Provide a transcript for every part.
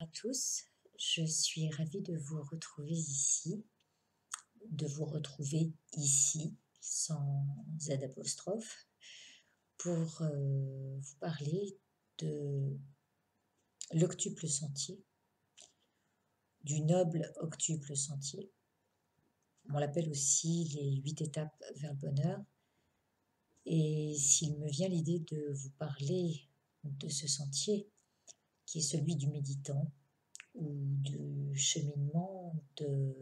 à tous, je suis ravie de vous retrouver ici, sans Z apostrophe, pour vous parler de l'octuple sentier, du noble octuple sentier. On l'appelle aussi les 8 étapes vers le bonheur. Et s'il me vient l'idée de vous parler de ce sentier, qui est celui du méditant, ou du cheminement de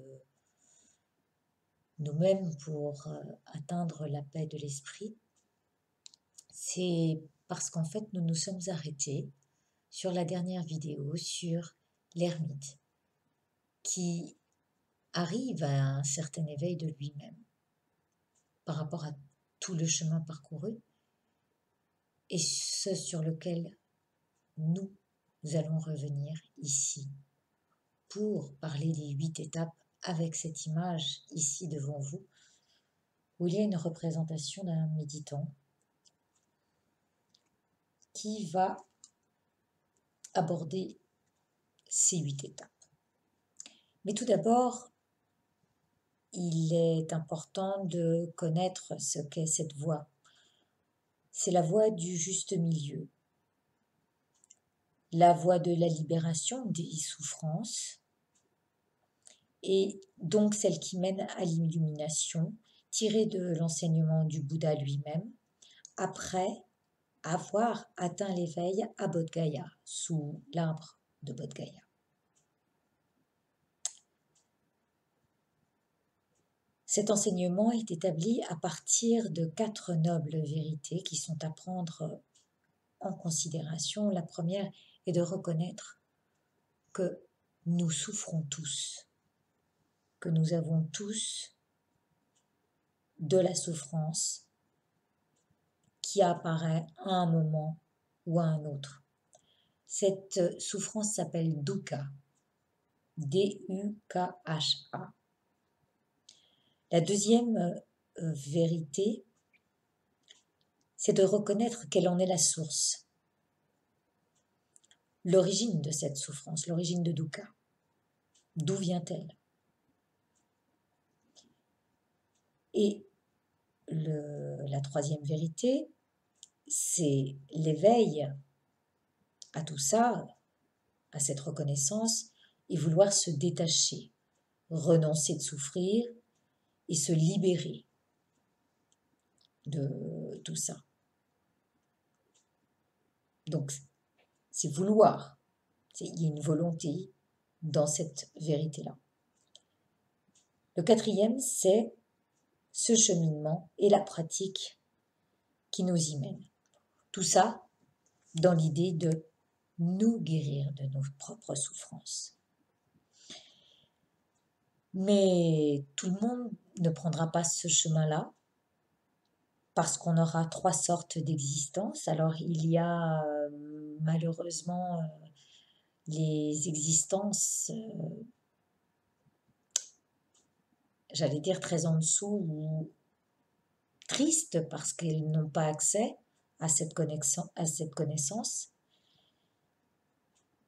nous-mêmes pour atteindre la paix de l'esprit, c'est parce qu'en fait nous nous sommes arrêtés sur la dernière vidéo sur l'ermite qui arrive à un certain éveil de lui-même par rapport à tout le chemin parcouru et ce sur lequel nous allons revenir ici pour parler des 8 étapes avec cette image ici devant vous, où il y a une représentation d'un méditant qui va aborder ces 8 étapes. Mais tout d'abord, il est important de connaître ce qu'est cette voie. C'est la voie du juste milieu, la voie de la libération des souffrances, et donc celle qui mène à l'illumination, tirée de l'enseignement du Bouddha lui-même, après avoir atteint l'éveil à Bodh Gaya, sous l'arbre de Bodh Gaya. Cet enseignement est établi à partir de 4 nobles vérités qui sont à prendre en considération. La première est de reconnaître que nous souffrons tous, que nous avons tous de la souffrance qui apparaît à un moment ou à un autre. Cette souffrance s'appelle dukkha, D-U-K-H-A. La deuxième vérité, c'est de reconnaître quelle en est la source, l'origine de cette souffrance, l'origine de dukkha. D'où vient-elle? Et la troisième vérité, c'est l'éveil à tout ça, à cette reconnaissance, et vouloir se détacher, renoncer de souffrir et se libérer de tout ça. Donc, c'est vouloir, il y a une volonté dans cette vérité-là. Le quatrième, c'est ce cheminement et la pratique qui nous y mène. Tout ça dans l'idée de nous guérir de nos propres souffrances. Mais tout le monde ne prendra pas ce chemin-là parce qu'on aura 3 sortes d'existence. Alors il y a malheureusement les existences, j'allais dire très en dessous ou tristes parce qu'elles n'ont pas accès à cette connaissance.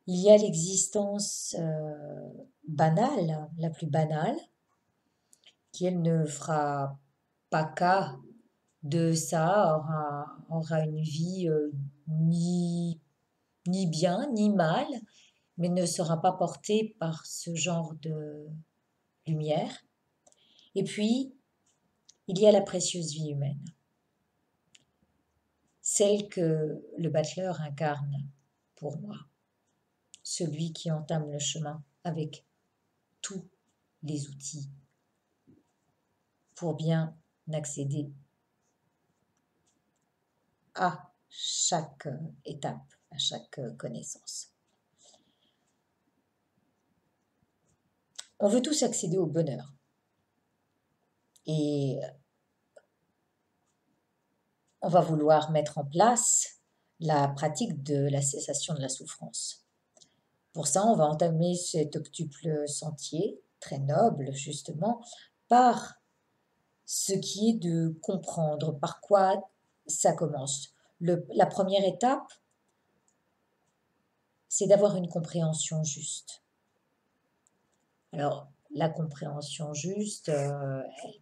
Il y a l'existence banale, la plus banale, qui elle ne fera pas cas de ça, aura une vie ni bien ni mal, mais ne sera pas portée par ce genre de lumière. Et puis, il y a la précieuse vie humaine, celle que le battleur incarne pour moi, celui qui entame le chemin avec tous les outils pour bien accéder à chaque étape, à chaque connaissance. On veut tous accéder au bonheur. Et on va vouloir mettre en place la pratique de la cessation de la souffrance. Pour ça, on va entamer cet octuple sentier, très noble justement, par ce qui est de comprendre par quoi ça commence. La première étape, c'est d'avoir une compréhension juste. Alors, la compréhension juste, elle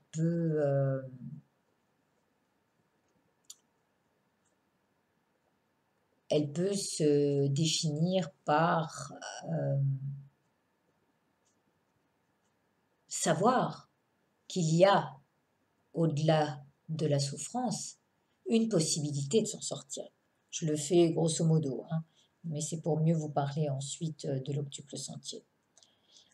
peut se définir par savoir qu'il y a, au-delà de la souffrance, une possibilité de s'en sortir. Je le fais grosso modo, hein, mais c'est pour mieux vous parler ensuite de l'octuple sentier.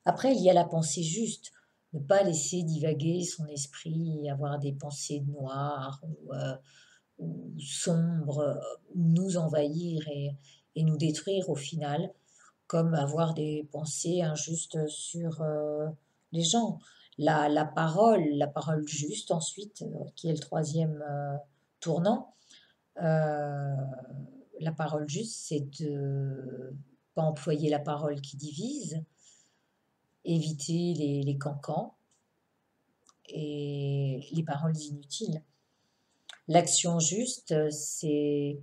Après, il y a la pensée juste, ne pas laisser divaguer son esprit, avoir des pensées noires ou sombres, nous envahir et nous détruire au final, comme avoir des pensées injustes sur les gens. La parole juste ensuite, qui est le troisième tournant. La parole juste, c'est de pas employer la parole qui divise, éviter les cancans et les paroles inutiles. L'action juste, c'est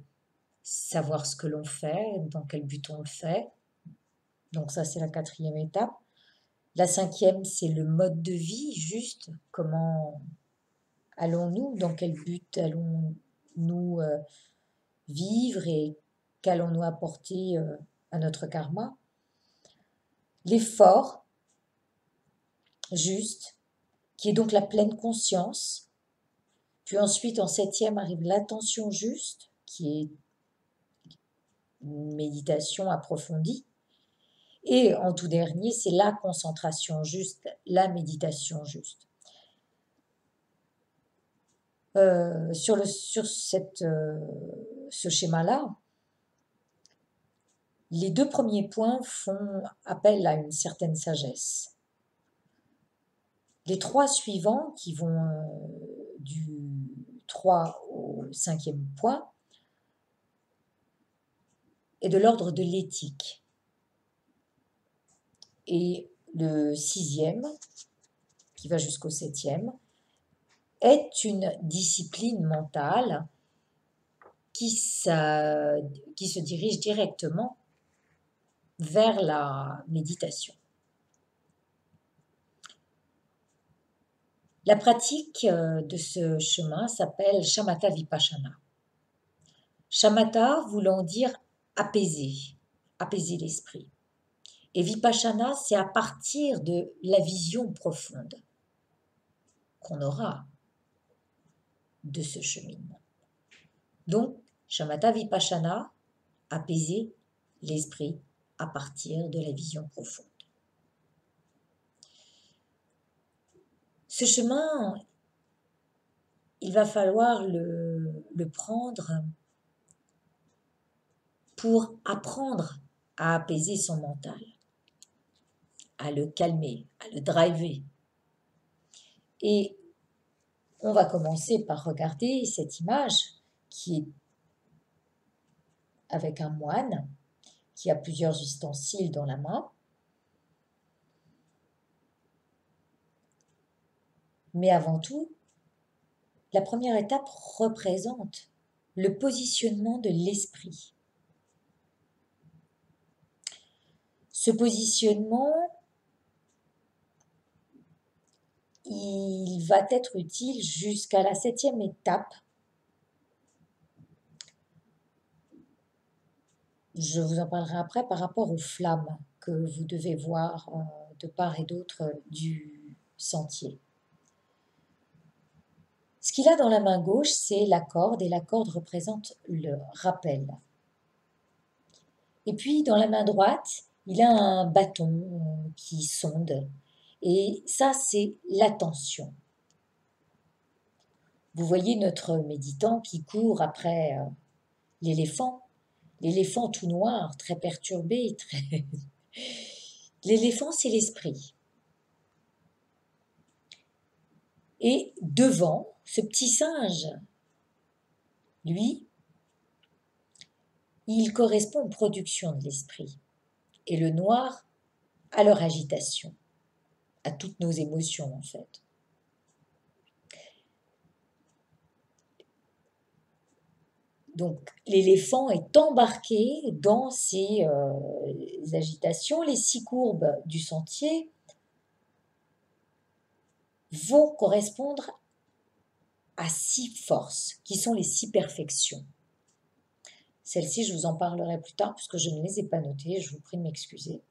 savoir ce que l'on fait, dans quel but on le fait. Donc ça, c'est la quatrième étape. La cinquième, c'est le mode de vie juste. Comment allons-nous, dans quel but allons-nous vivre et qu'allons-nous apporter à notre karma. L'effort juste, qui est donc la pleine conscience. Puis ensuite, en septième, arrive l'attention juste, qui est une méditation approfondie. Et en tout dernier, c'est la concentration juste, la méditation juste. Sur ce schéma-là, les deux premiers points font appel à une certaine sagesse. Les trois suivants, qui vont du 3 au 5e point, est de l'ordre de l'éthique. Et le 6e, qui va jusqu'au 7e, est une discipline mentale qui se dirige directement vers la méditation. La pratique de ce chemin s'appelle Shamatha Vipassana. Shamatha voulant dire apaiser l'esprit. Et Vipassana, c'est à partir de la vision profonde qu'on aura de ce cheminement. Donc, Shamatha Vipassana, apaiser l'esprit à partir de la vision profonde. Ce chemin, il va falloir le prendre pour apprendre à apaiser son mental, à le calmer, à le driver. Et on va commencer par regarder cette image qui est avec un moine qui a plusieurs ustensiles dans la main. Mais avant tout, la première étape représente le positionnement de l'esprit. Ce positionnement, il va être utile jusqu'à la 7e étape. Je vous en parlerai après par rapport aux flammes que vous devez voir de part et d'autre du sentier. Ce qu'il a dans la main gauche, c'est la corde, et la corde représente le rappel. Et puis, dans la main droite, il a un bâton qui sonde, et ça, c'est l'attention. Vous voyez notre méditant qui court après l'éléphant tout noir, très perturbé, très... L'éléphant, c'est l'esprit. Et devant, ce petit singe, lui, il correspond aux productions de l'esprit. Et le noir, à leur agitation, à toutes nos émotions en fait. Donc, l'éléphant est embarqué dans ces agitations. Les 6 courbes du sentier vont correspondre à 6 forces, qui sont les 6 perfections. Celles-ci, je vous en parlerai plus tard, puisque je ne les ai pas notées, je vous prie de m'excuser.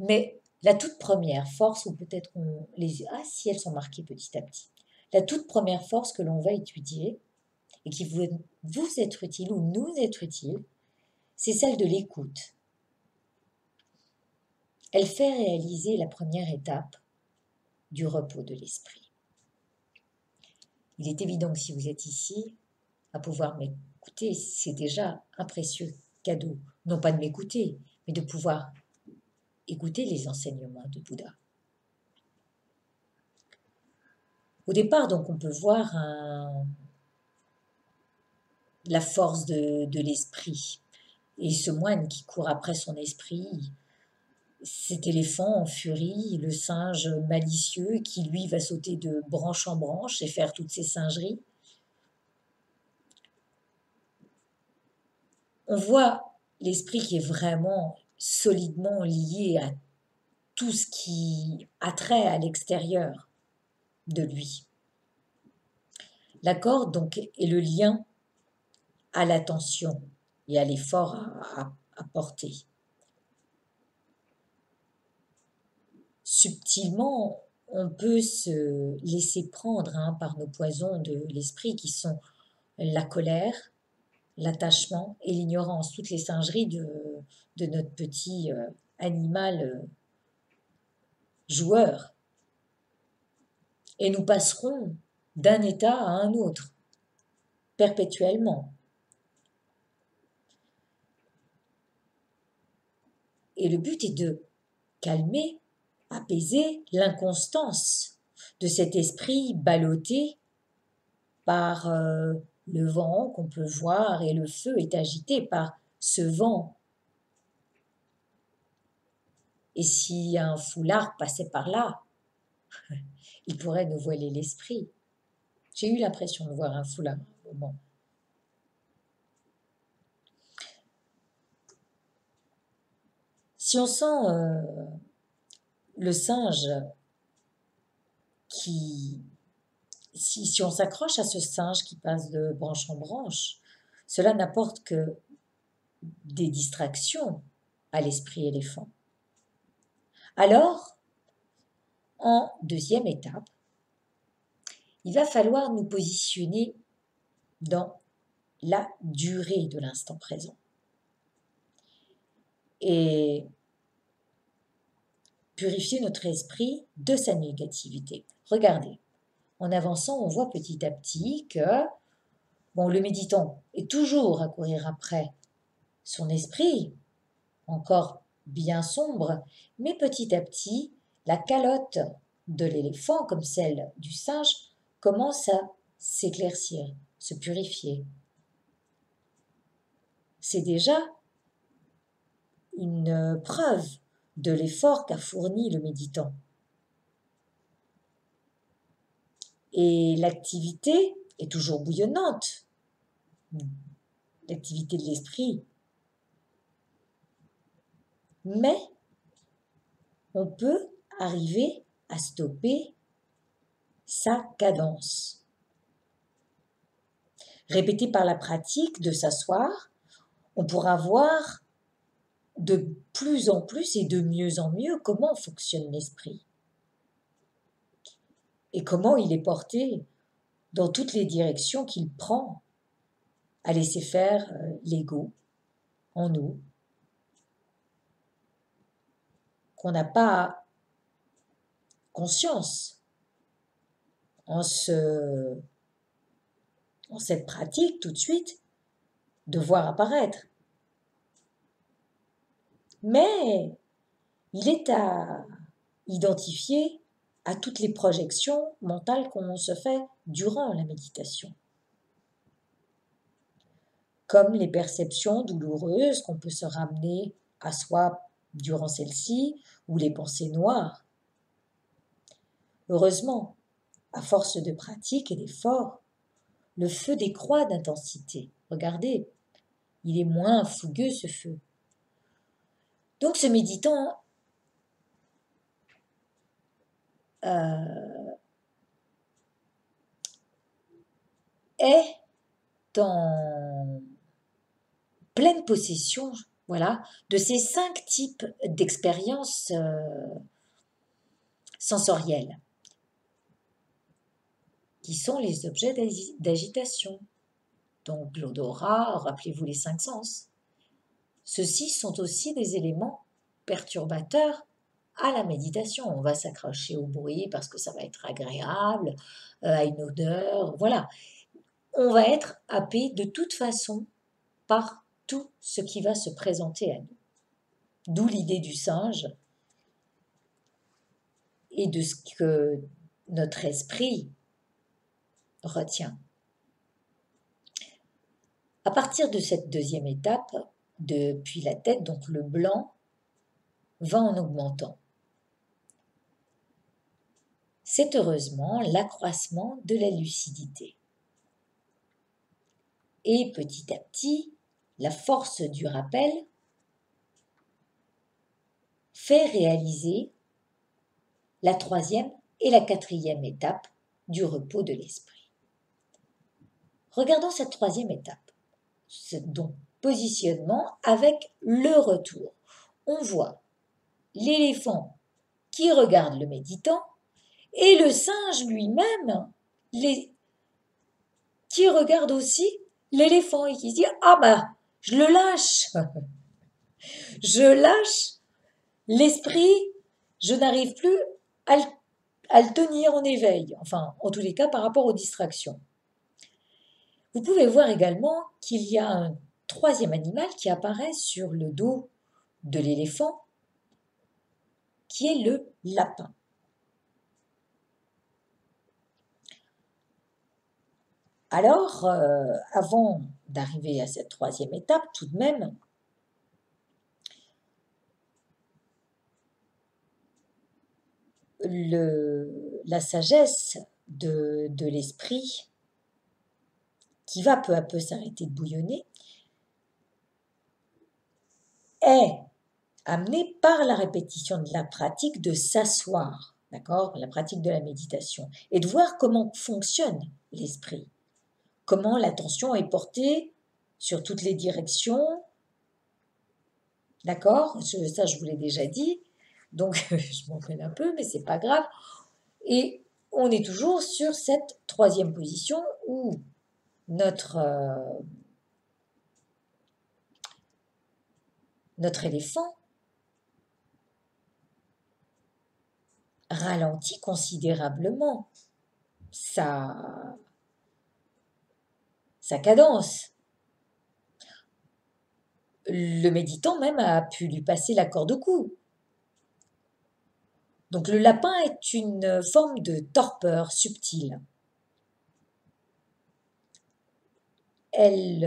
Mais la toute première force, ou peut-être qu'on les... Ah si, elles sont marquées petit à petit. La toute première force que l'on va étudier, et qui vous être utile ou nous être utile, c'est celle de l'écoute. Elle fait réaliser la première étape du repos de l'esprit. Il est évident que si vous êtes ici, à pouvoir m'écouter, c'est déjà un précieux cadeau. Non pas de m'écouter, mais de pouvoir écouter les enseignements de Bouddha. Au départ, donc, on peut voir la force de l'esprit. Et ce moine qui court après son esprit, cet éléphant en furie, le singe malicieux qui, lui, va sauter de branche en branche et faire toutes ses singeries. On voit l'esprit qui est vraiment solidement lié à tout ce qui a trait à l'extérieur de lui. La corde, donc, est le lien à l'attention et à l'effort à porter. Subtilement, on peut se laisser prendre par nos poisons de l'esprit qui sont la colère, l'attachement et l'ignorance, toutes les singeries de notre petit animal joueur. Et nous passerons d'un état à un autre, perpétuellement. Et le but est de calmer, apaiser l'inconstance de cet esprit ballotté par le vent qu'on peut voir, et le feu est agité par ce vent. Et si un foulard passait par là, il pourrait nous voiler l'esprit. J'ai eu l'impression de voir un foulard à un moment. Si on sent le singe qui... Si on s'accroche à ce singe qui passe de branche en branche, cela n'apporte que des distractions à l'esprit éléphant. Alors, en deuxième étape, il va falloir nous positionner dans la durée de l'instant présent. Et purifier notre esprit de sa négativité. Regardez, en avançant, on voit petit à petit que le méditant est toujours à courir après son esprit, encore bien sombre, mais petit à petit, la calotte de l'éléphant, comme celle du singe, commence à s'éclaircir, se purifier. C'est déjà une preuve de l'effort qu'a fourni le méditant. Et l'activité est toujours bouillonnante, l'activité de l'esprit. Mais on peut arriver à stopper sa cadence. Répété par la pratique de s'asseoir, on pourra voir de plus en plus et de mieux en mieux comment fonctionne l'esprit et comment il est porté dans toutes les directions qu'il prend à laisser faire l'ego en nous, qu'on n'a pas conscience en cette pratique tout de suite de voir apparaître. Mais il est à identifier à toutes les projections mentales qu'on se fait durant la méditation, comme les perceptions douloureuses qu'on peut se ramener à soi durant celle-ci, ou les pensées noires. Heureusement, à force de pratique et d'effort, le feu décroît d'intensité. Regardez, il est moins fougueux ce feu. Donc ce méditant est en pleine possession, voilà, de ces 5 types d'expériences sensorielles, qui sont les objets d'agitation. Donc l'odorat, rappelez-vous les 5 sens. Ceux-ci sont aussi des éléments perturbateurs à la méditation. On va s'accrocher au bruit parce que ça va être agréable, à une odeur, voilà. On va être happé de toute façon par tout ce qui va se présenter à nous. D'où l'idée du singe et de ce que notre esprit retient. À partir de cette deuxième étape, depuis la tête, donc le blanc va en augmentant. C'est heureusement l'accroissement de la lucidité. Et petit à petit, la force du rappel fait réaliser la troisième et la quatrième étape du repos de l'esprit. Regardons cette troisième étape, donc positionnement avec le retour. On voit l'éléphant qui regarde le méditant et le singe lui-même qui regarde aussi l'éléphant et qui se dit « Ah bah, je le lâche, je lâche l'esprit, je n'arrive plus à le tenir en éveil. » Enfin, en tous les cas, par rapport aux distractions. Vous pouvez voir également qu'il y a un troisième animal qui apparaît sur le dos de l'éléphant, qui est le lapin. Alors, avant d'arriver à cette troisième étape, tout de même, la sagesse de l'esprit, qui va peu à peu s'arrêter de bouillonner, est amenée par la répétition de la pratique de s'asseoir, d'accord, la pratique de la méditation, et de voir comment fonctionne l'esprit, comment l'attention est portée sur toutes les directions, d'accord, ça je vous l'ai déjà dit, donc je m'entraîne un peu, mais c'est pas grave, et on est toujours sur cette troisième position où notre éléphant ralentit considérablement sa cadence. Le méditant même a pu lui passer la corde au cou. Donc le lapin est une forme de torpeur subtile. Elle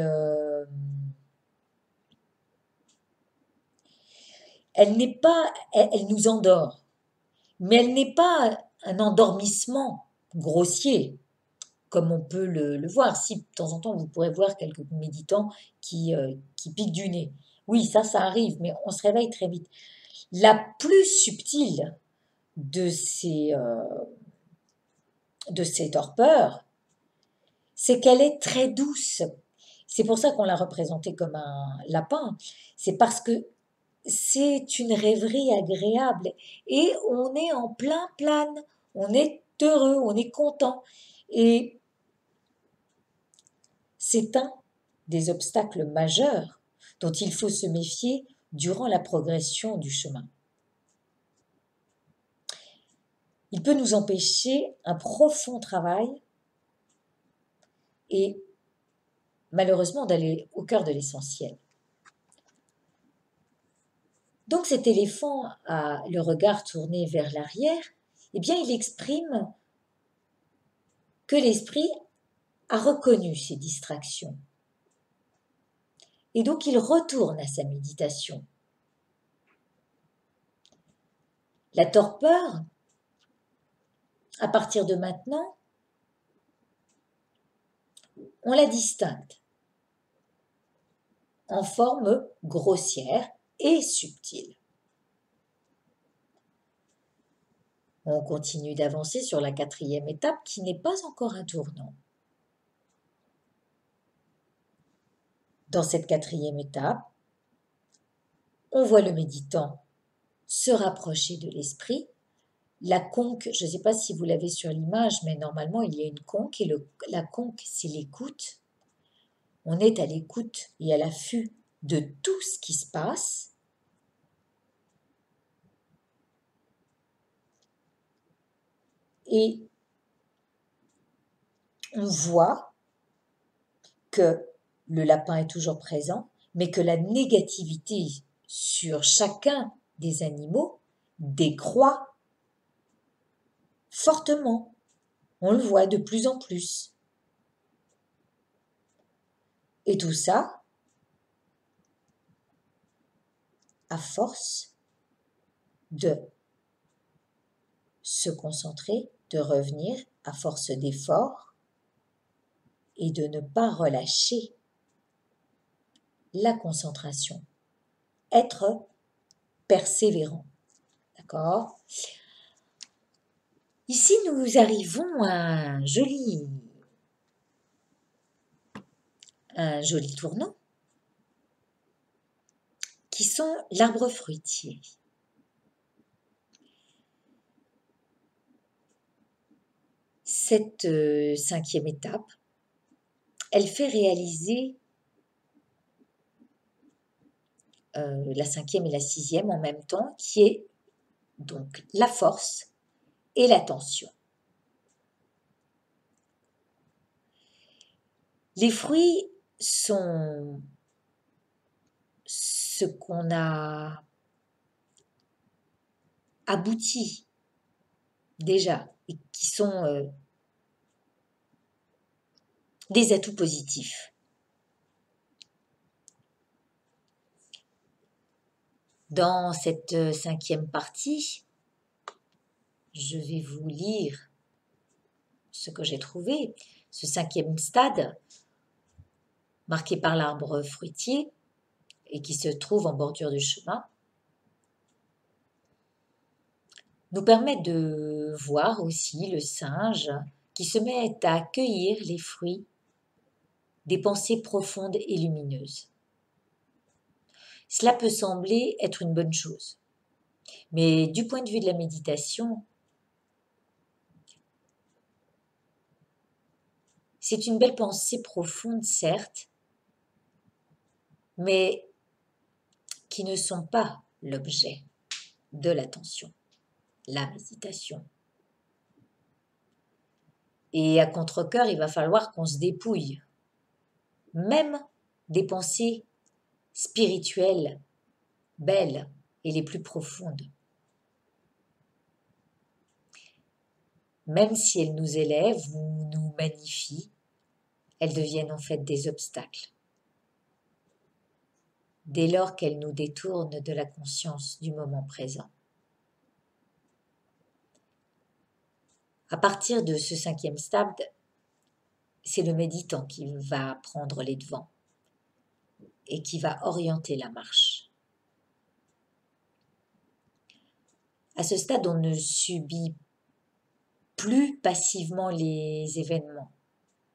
n'est pas, elle nous endort, mais elle n'est pas un endormissement grossier, comme on peut le voir. Si de temps en temps vous pourrez voir quelques méditants qui piquent du nez. Oui, ça arrive, mais on se réveille très vite. La plus subtile de ces torpeurs, c'est qu'elle est très douce. C'est pour ça qu'on l'a représentée comme un lapin. C'est parce que c'est une rêverie agréable et on est en plein plane, on est heureux, on est content. Et c'est un des obstacles majeurs dont il faut se méfier durant la progression du chemin. Il peut nous empêcher un profond travail et malheureusement d'aller au cœur de l'essentiel. Donc cet éléphant a le regard tourné vers l'arrière, eh bien il exprime que l'esprit a reconnu ses distractions. Et donc il retourne à sa méditation. La torpeur, à partir de maintenant, on la distingue en forme grossière et subtile. On continue d'avancer sur la 4e étape qui n'est pas encore un tournant. Dans cette 4e étape, on voit le méditant se rapprocher de l'esprit. La conque, je ne sais pas si vous l'avez sur l'image, mais normalement il y a une conque et la conque c'est l'écoute. On est à l'écoute et à l'affût de tout ce qui se passe. Et on voit que le lapin est toujours présent, mais que la négativité sur chacun des animaux décroît fortement. On le voit de plus en plus. Et tout ça, à force de se concentrer, de revenir, à force d'effort, et de ne pas relâcher la concentration. Être persévérant. D'accord ? Ici, nous arrivons à un joli tournant qui sont l'arbre fruitier. Cette 5e étape, elle fait réaliser la 5e et la 6e en même temps, qui est donc la force et l'attention. Les fruits sont ce qu'on a abouti déjà et qui sont des atouts positifs. Dans cette 5e partie, je vais vous lire ce que j'ai trouvé. Ce 5e stade, marqué par l'arbre fruitier et qui se trouve en bordure du chemin, nous permet de voir aussi le singe qui se met à accueillir les fruits des pensées profondes et lumineuses. Cela peut sembler être une bonne chose, mais du point de vue de la méditation, c'est une belle pensée profonde, certes, mais qui ne sont pas l'objet de l'attention, la méditation. Et à contre-cœur, il va falloir qu'on se dépouille, même des pensées spirituelles, belles et les plus profondes. Même si elles nous élèvent ou nous magnifient, elles deviennent en fait des obstacles. Dès lors qu'elles nous détournent de la conscience du moment présent. À partir de ce 5e stade, c'est le méditant qui va prendre les devants et qui va orienter la marche. À ce stade, on ne subit plus passivement les événements,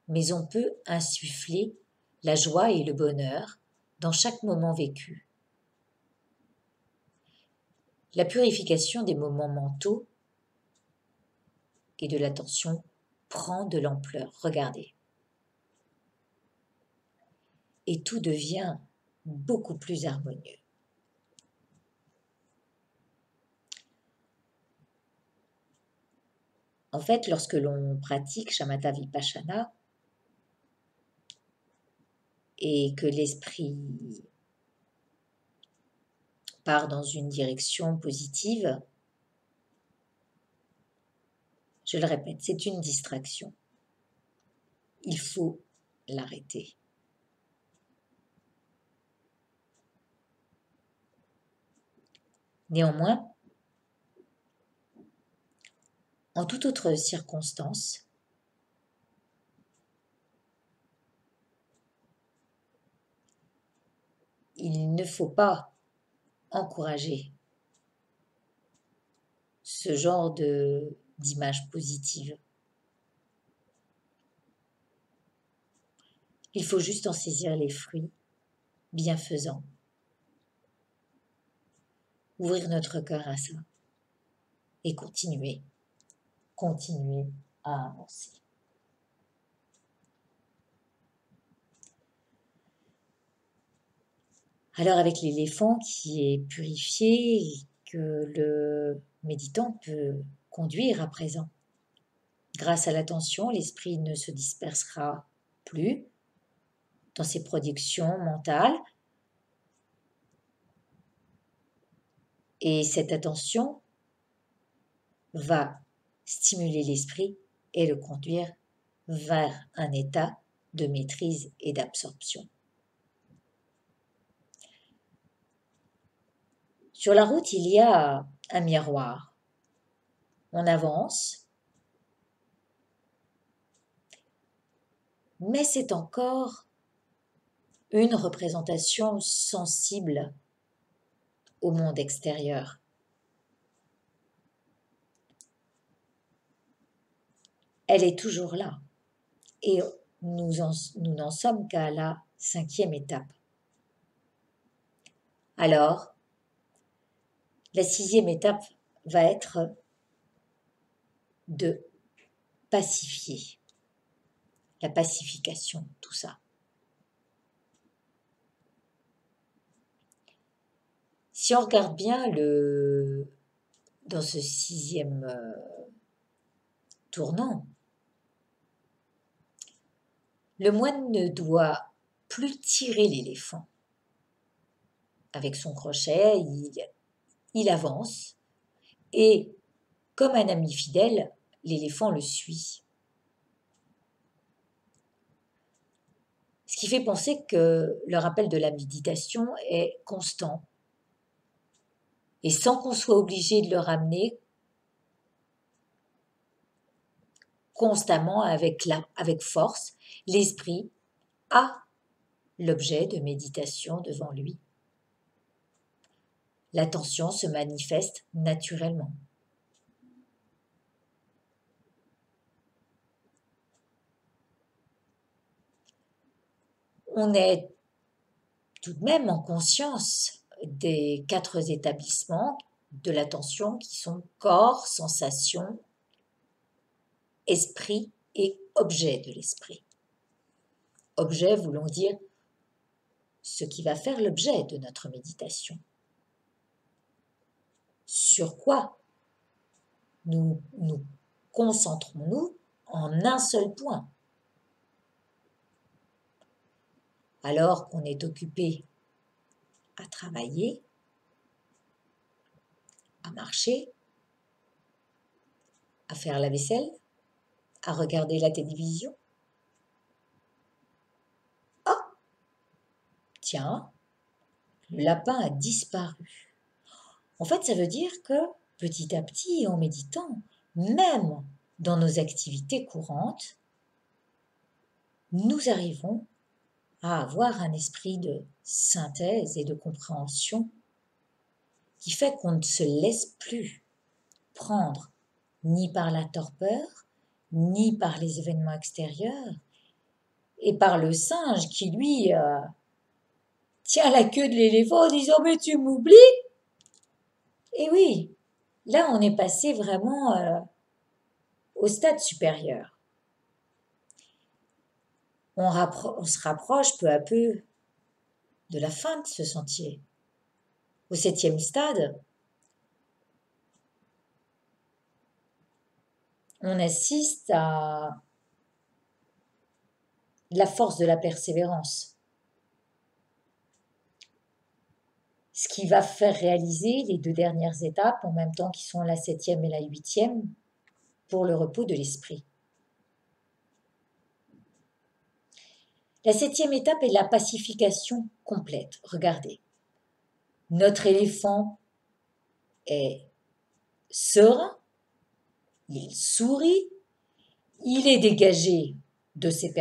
mais on peut insuffler la joie et le bonheur dans chaque moment vécu. La purification des moments mentaux et de l'attention prend de l'ampleur. Regardez. Et tout devient beaucoup plus harmonieux. En fait, lorsque l'on pratique Shamatha Vipassana et que l'esprit part dans une direction positive, je le répète, c'est une distraction. Il faut l'arrêter. Néanmoins, en toute autre circonstance, il ne faut pas encourager ce genre d'image positive. Il faut juste en saisir les fruits bienfaisants. Ouvrir notre cœur à ça et continuer à avancer. Alors avec l'éléphant qui est purifié et que le méditant peut conduire à présent, grâce à l'attention, l'esprit ne se dispersera plus dans ses productions mentales. Et cette attention va stimuler l'esprit et le conduire vers un état de maîtrise et d'absorption. Sur la route, il y a un miroir. On avance, mais c'est encore une représentation sensible au monde extérieur. Elle est toujours là et nous n'en sommes qu'à la 5e étape. Alors, la 6e étape va être de pacifier, la pacification, tout ça. Si on regarde bien dans ce 6e tournant, le moine ne doit plus tirer l'éléphant. Avec son crochet, il avance et, comme un ami fidèle, l'éléphant le suit. Ce qui fait penser que le rappel de la méditation est constant. Et sans qu'on soit obligé de le ramener constamment avec force, l'esprit a l'objet de méditation devant lui. L'attention se manifeste naturellement. On est tout de même en conscience des 4 établissements de l'attention qui sont corps, sensation, esprit et objet de l'esprit. Objet voulant dire ce qui va faire l'objet de notre méditation. Sur quoi nous concentrons-nous en un seul point? Alors qu'on est occupé à travailler, à marcher, à faire la vaisselle, à regarder la télévision. Ah, tiens, le lapin a disparu. En fait, ça veut dire que petit à petit, en méditant, même dans nos activités courantes, nous arrivons à avoir un esprit de synthèse et de compréhension qui fait qu'on ne se laisse plus prendre ni par la torpeur, ni par les événements extérieurs, et par le singe qui, lui, tient la queue de l'éléphant en disant « mais tu m'oublies !» Et oui, là on est passé vraiment au stade supérieur. On se rapproche peu à peu de la fin de ce sentier. Au 7e stade, on assiste à la force de la persévérance. Ce qui va faire réaliser les 2 dernières étapes en même temps qui sont la 7e et la 8e pour le repos de l'esprit. La 7e étape est la pacification complète. Regardez, notre éléphant est serein, il sourit, il est dégagé de ses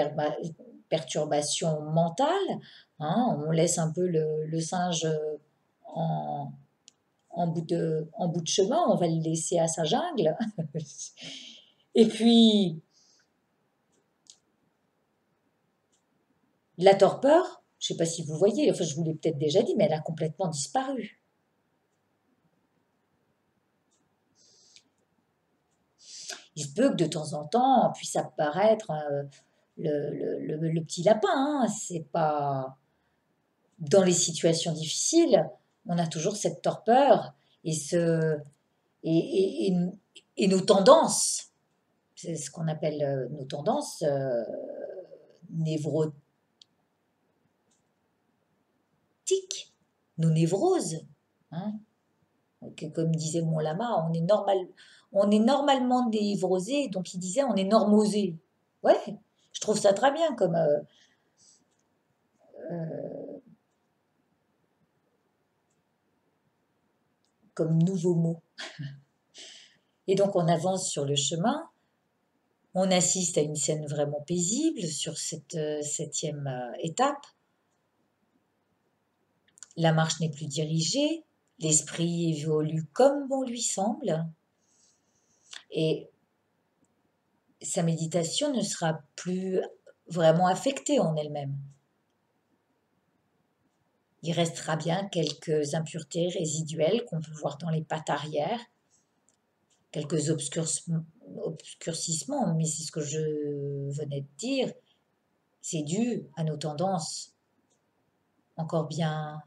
perturbations mentales, hein, on laisse un peu le singe en, en bout de chemin, on va le laisser à sa jungle. Et puis, la torpeur, je ne sais pas si vous voyez, enfin je vous l'ai peut-être déjà dit, mais elle a complètement disparu. Il se peut que de temps en temps puisse apparaître le petit lapin, hein. C'est pas dans les situations difficiles, on a toujours cette torpeur et et, et- et nos tendances, c'est ce qu'on appelle nos tendances névrotiques, nos névroses, hein. Comme disait mon lama, on est normalement névrosé, donc il disait on est normosé. Ouais, je trouve ça très bien comme nouveau mot. Et donc on avance sur le chemin, on assiste à une scène vraiment paisible sur cette septième étape. La marche n'est plus dirigée, l'esprit évolue comme bon lui semble, et sa méditation ne sera plus vraiment affectée en elle-même. Il restera bien quelques impuretés résiduelles qu'on peut voir dans les pattes arrière, quelques obscurcissements, mais c'est ce que je venais de dire, c'est dû à nos tendances encore bien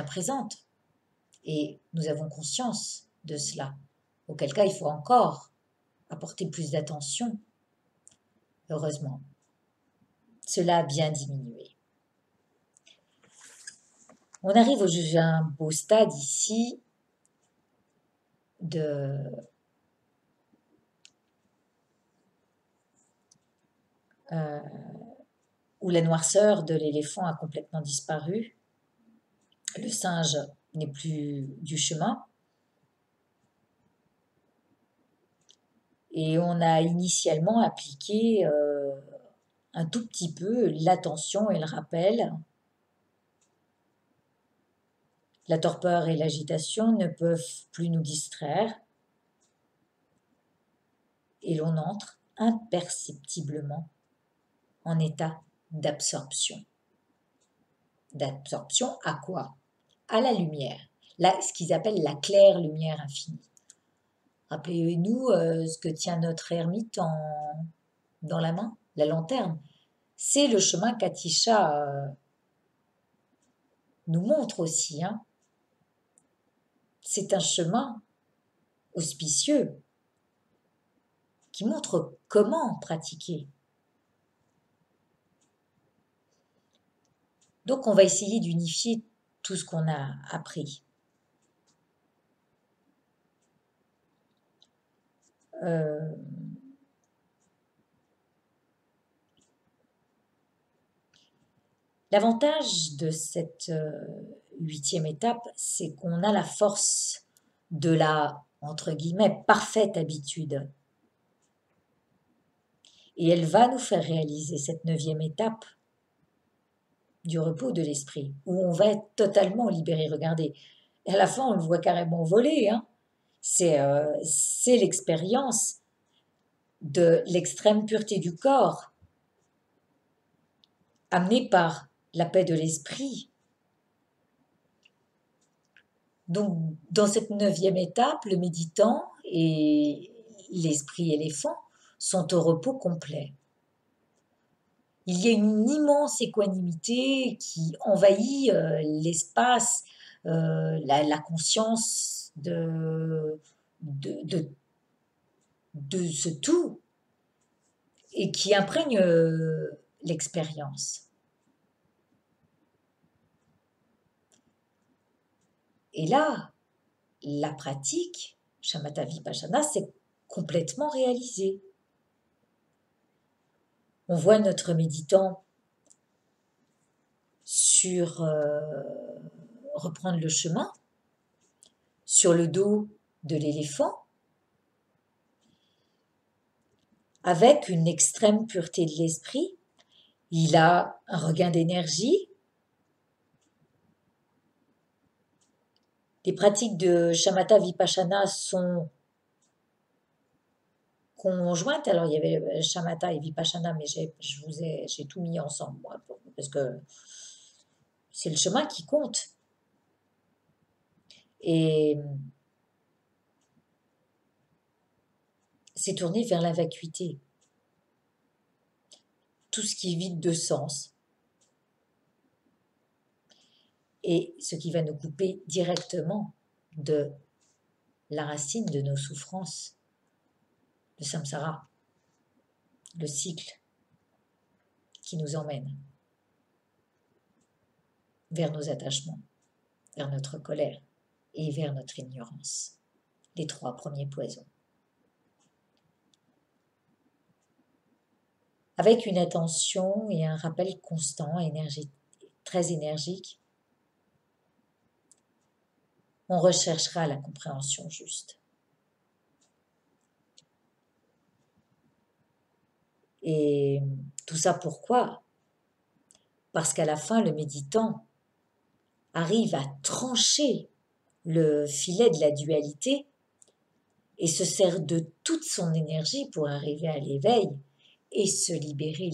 présentes. Et nous avons conscience de cela. Auquel cas, il faut encore apporter plus d'attention, heureusement. Cela a bien diminué. On arrive à un beau stade ici de où la noirceur de l'éléphant a complètement disparu. Le singe n'est plus du chemin. Et on a initialement appliqué un tout petit peu l'attention et le rappel. La torpeur et l'agitation ne peuvent plus nous distraire. Et l'on entre imperceptiblement en état d'absorption. D'absorption à quoi? À la lumière. Là, ce qu'ils appellent la claire lumière infinie. Rappelez-nous ce que tient notre ermite dans la main, la lanterne. C'est le chemin qu'Atisha nous montre aussi, hein. C'est un chemin auspicieux qui montre comment pratiquer. Donc on va essayer d'unifier tout ce qu'on a appris. L'avantage de cette huitième étape, c'est qu'on a la force de la, entre guillemets, parfaite habitude. Et elle va nous faire réaliser cette neuvième étape du repos de l'esprit, où on va être totalement libéré. Regardez, à la fin, on le voit carrément voler, hein. C'est l'expérience de l'extrême pureté du corps, amenée par la paix de l'esprit. Donc, dans cette neuvième étape, le méditant et l'esprit éléphant sont au repos complet. Il y a une immense équanimité qui envahit l'espace, la conscience de ce tout et qui imprègne l'expérience. Et là, la pratique, Shamatha Vipassana, c'est complètement réalisé. On voit notre méditant reprendre le chemin sur le dos de l'éléphant avec une extrême pureté de l'esprit. Il a un regain d'énergie Les pratiques de Shamatha Vipassana sont conjointes. Alors, il y avait Shamatha et Vipassana, mais j'ai tout mis ensemble, moi, parce que c'est le chemin qui compte. Et c'est tourné vers la vacuité. Tout ce qui est vide de sens. Et ce qui va nous couper directement de la racine de nos souffrances, le samsara, le cycle qui nous emmène vers nos attachements, vers notre colère et vers notre ignorance. Les 3 premiers poisons. Avec une attention et un rappel constant, très énergique, on recherchera la compréhension juste. Et tout ça pourquoi? Parce qu'à la fin, le méditant arrive à trancher le filet de la dualité et se sert de toute son énergie pour arriver à l'éveil et se libérer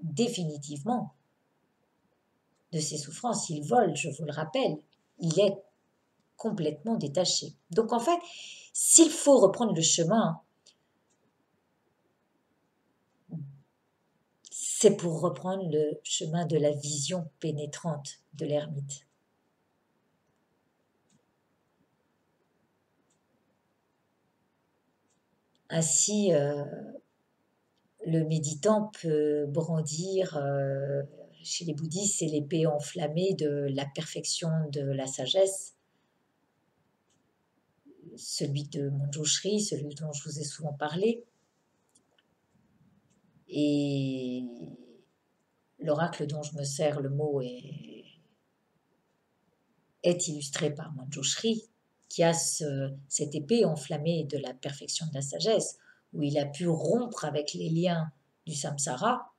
définitivement de ses souffrances. Il vole, je vous le rappelle, il est complètement détaché. Donc en fait, s'il faut reprendre le chemin, c'est pour reprendre le chemin de la vision pénétrante de l'ermite. Ainsi, le méditant peut brandir, chez les bouddhistes, c'est l'épée enflammée de la perfection de la sagesse, celui de Manjushri, celui dont je vous ai souvent parlé. Et l'oracle dont je me sers, le mot est illustré par Manjushri, qui a cette épée enflammée de la perfection de la sagesse, où il a pu rompre avec les liens du samsara,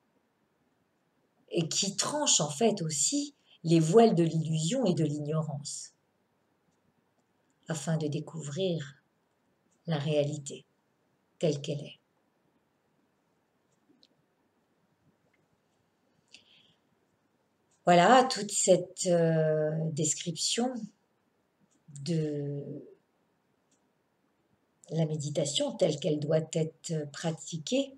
et qui tranche en fait aussi les voiles de l'illusion et de l'ignorance, afin de découvrir la réalité telle qu'elle est. Voilà toute cette description de la méditation telle qu'elle doit être pratiquée.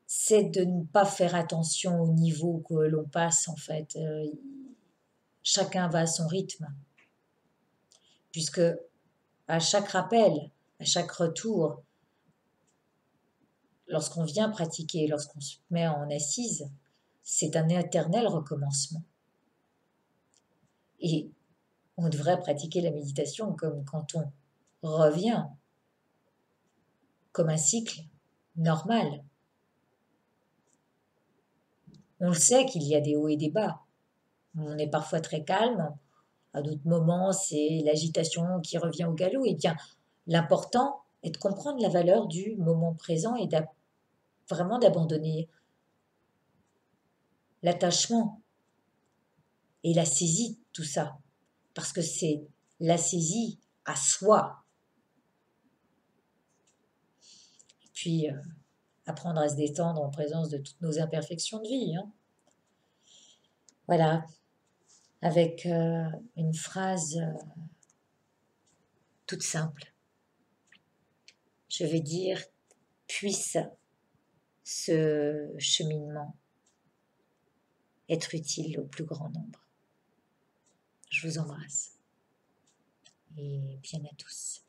C'est de ne pas faire attention au niveau que l'on passe en fait. Chacun va à son rythme, puisque à chaque rappel, à chaque retour, lorsqu'on vient pratiquer, lorsqu'on se met en assise, c'est un éternel recommencement. Et on devrait pratiquer la méditation comme quand on revient, comme un cycle normal. On le sait qu'il y a des hauts et des bas. On est parfois très calme, à d'autres moments c'est l'agitation qui revient au galop. Et bien, l'important est de comprendre la valeur du moment présent et vraiment d'abandonner l'attachement et la saisie de tout ça. Parce que c'est la saisie à soi. Et puis, apprendre à se détendre en présence de toutes nos imperfections de vie. Voilà, avec une phrase toute simple. Je vais dire, puisse ce cheminement être utile au plus grand nombre. Je vous embrasse et bien à tous.